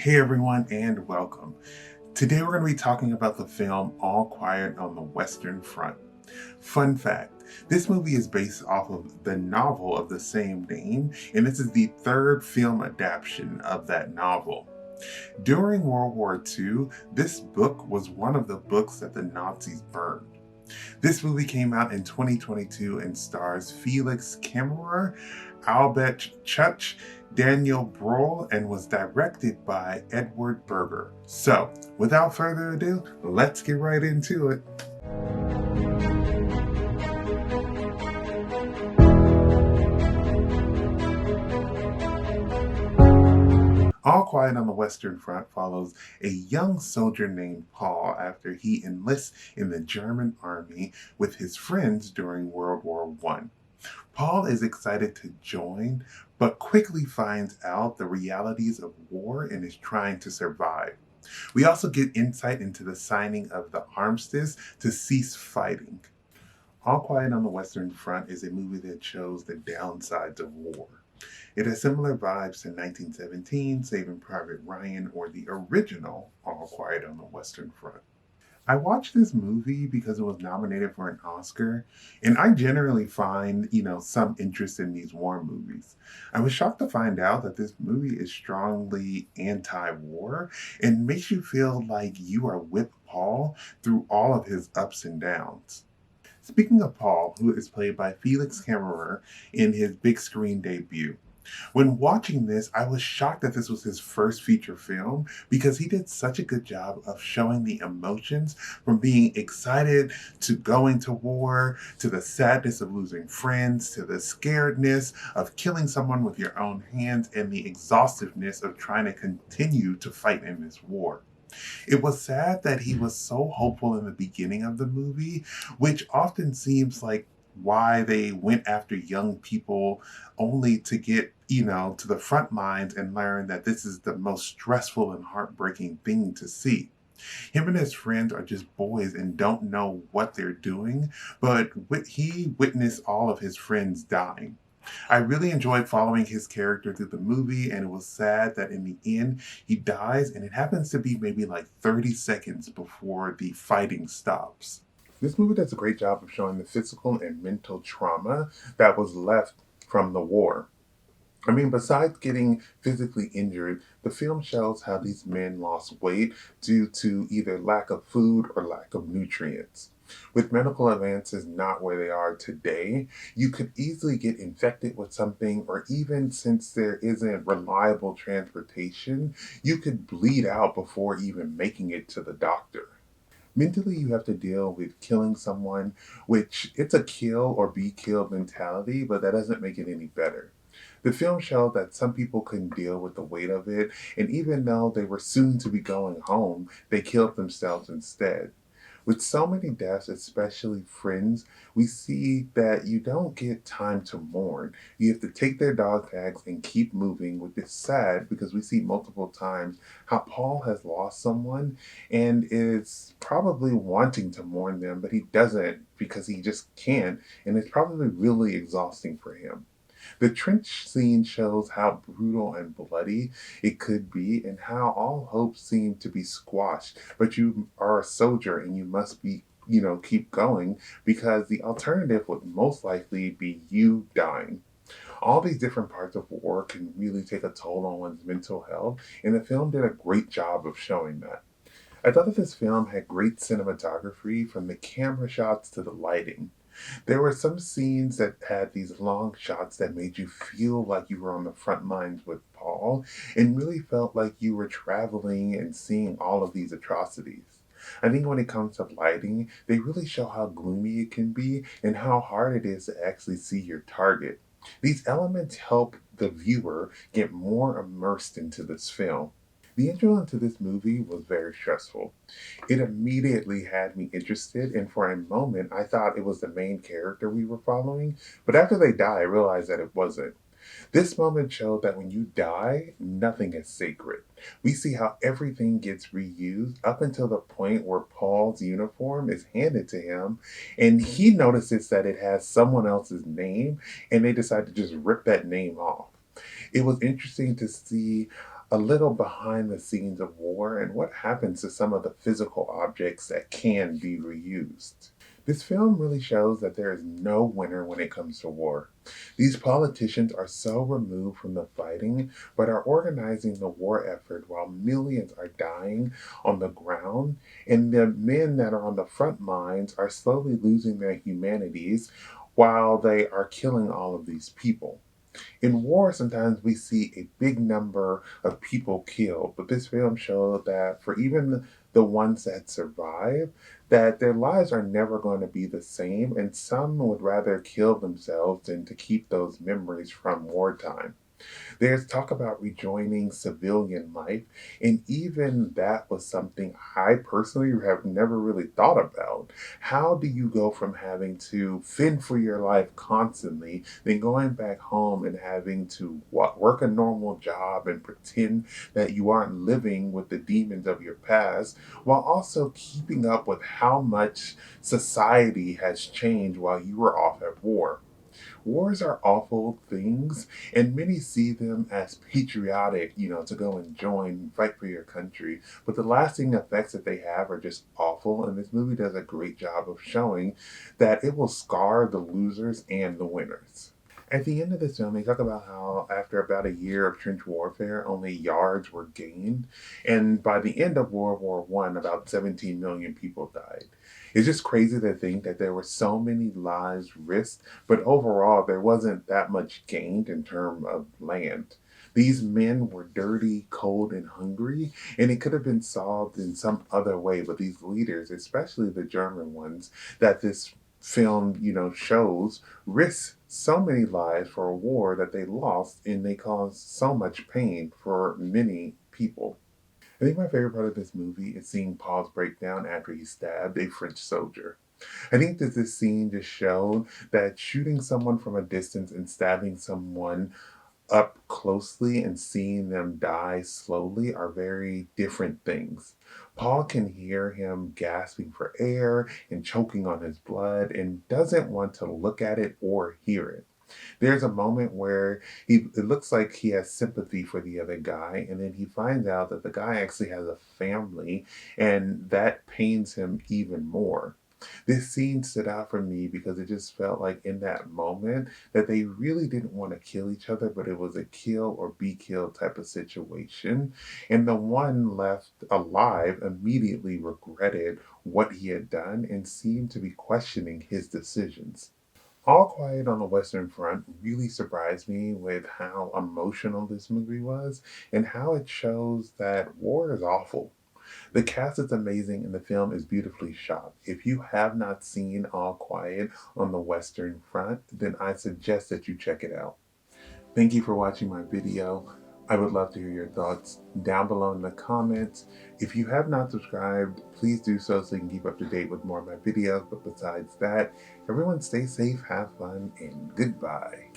Hey everyone, and welcome. Today we're going to be talking about the film All Quiet on the Western Front. Fun fact, this movie is based off of the novel of the same name, and this is the third film adaptation of that novel. During World War II, this book was one of the books that the Nazis burned. This movie came out in 2022 and stars Felix, Kammerer, Albrecht, Schuch, Daniel Bruhl, and was directed by Berger. So, without further ado, let's get right into it. All Quiet on the Western Front follows a young soldier named Paul after he enlists in the German army with his friends during World War I. Paul is excited to join, but quickly finds out the realities of war and is trying to survive. We also get insight into the signing of the armistice to cease fighting. All Quiet on the Western Front is a movie that shows the downsides of war. It has similar vibes to 1917, Saving Private Ryan, or the original All Quiet on the Western Front. I watched this movie because it was nominated for an Oscar, and I generally find, some interest in these war movies. I was shocked to find out that this movie is strongly anti-war and makes you feel like you are with Paul through all of his ups and downs. Speaking of Paul, who is played by Felix Kammerer in his big screen debut. When watching this, I was shocked that this was his first feature film because he did such a good job of showing the emotions from being excited to going to war, to the sadness of losing friends, to the scaredness of killing someone with your own hands, and the exhaustiveness of trying to continue to fight in this war. It was sad that he was so hopeful in the beginning of the movie, which often seems like why they went after young people only to get, to the front lines and learn that this is the most stressful and heartbreaking thing to see. Him and his friends are just boys and don't know what they're doing, but he witnessed all of his friends dying. I really enjoyed following his character through the movie, and it was sad that in the end he dies, and it happens to be maybe like 30 seconds before the fighting stops. This movie does a great job of showing the physical and mental trauma that was left from the war. Besides getting physically injured, the film shows how these men lost weight due to either lack of food or lack of nutrients. With medical advances not where they are today, you could easily get infected with something, or even since there isn't reliable transportation, you could bleed out before even making it to the doctor. Mentally, you have to deal with killing someone, which it's a kill or be killed mentality, but that doesn't make it any better. The film showed that some people couldn't deal with the weight of it, and even though they were soon to be going home, they killed themselves instead. With so many deaths, especially friends, we see that you don't get time to mourn. You have to take their dog tags and keep moving, which is sad because we see multiple times how Paul has lost someone and is probably wanting to mourn them, but he doesn't because he just can't, and it's probably really exhausting for him. The trench scene shows how brutal and bloody it could be and how all hope seemed to be squashed. But you are a soldier and you must be, keep going because the alternative would most likely be you dying. All these different parts of war can really take a toll on one's mental health, and the film did a great job of showing that. I thought that this film had great cinematography from the camera shots to the lighting. There were some scenes that had these long shots that made you feel like you were on the front lines with Paul and really felt like you were traveling and seeing all of these atrocities. I think when it comes to lighting, they really show how gloomy it can be and how hard it is to actually see your target. These elements help the viewer get more immersed into this film. The intro into this movie was very stressful. It immediately had me interested, and for a moment, I thought it was the main character we were following, but after they die, I realized that it wasn't. This moment showed that when you die, nothing is sacred. We see how everything gets reused up until the point where Paul's uniform is handed to him, and he notices that it has someone else's name, and they decide to just rip that name off. It was interesting to see a little behind the scenes of war and what happens to some of the physical objects that can be reused. This film really shows that there is no winner when it comes to war. These politicians are so removed from the fighting, but are organizing the war effort while millions are dying on the ground, and the men that are on the front lines are slowly losing their humanities while they are killing all of these people. In war, sometimes we see a big number of people killed, but this film showed that for even the ones that survive, that their lives are never going to be the same, and some would rather kill themselves than to keep those memories from wartime. There's talk about rejoining civilian life, and even that was something I personally have never really thought about. How do you go from having to fend for your life constantly, then going back home and having to work a normal job and pretend that you aren't living with the demons of your past, while also keeping up with how much society has changed while you were off at war? Wars are awful things, and many see them as patriotic, to go and join and fight for your country. But the lasting effects that they have are just awful, and this movie does a great job of showing that it will scar the losers and the winners. At the end of this film, they talk about how after about a year of trench warfare, only yards were gained, and by the end of World War One, about 17 million people died. It's just crazy to think that there were so many lives risked, but overall, there wasn't that much gained in terms of land. These men were dirty, cold, and hungry, and it could have been solved in some other way. But these leaders, especially the German ones, that this film, shows, risked so many lives for a war that they lost, and they caused so much pain for many people. I think my favorite part of this movie is seeing Paul's breakdown after he stabbed a French soldier. I think that this scene just showed that shooting someone from a distance and stabbing someone up closely and seeing them die slowly are very different things. Paul can hear him gasping for air and choking on his blood and doesn't want to look at it or hear it. There's a moment where it looks like he has sympathy for the other guy, and then he finds out that the guy actually has a family, and that pains him even more. This scene stood out for me because it just felt like in that moment that they really didn't want to kill each other, but it was a kill or be killed type of situation. And the one left alive immediately regretted what he had done and seemed to be questioning his decisions. All Quiet on the Western Front really surprised me with how emotional this movie was and how it shows that war is awful. The cast is amazing and the film is beautifully shot. If you have not seen All Quiet on the Western Front, then I suggest that you check it out. Thank you for watching my video. I would love to hear your thoughts down below in the comments. If you have not subscribed, please do so you can keep up to date with more of my videos. But besides that, everyone stay safe, have fun, and goodbye.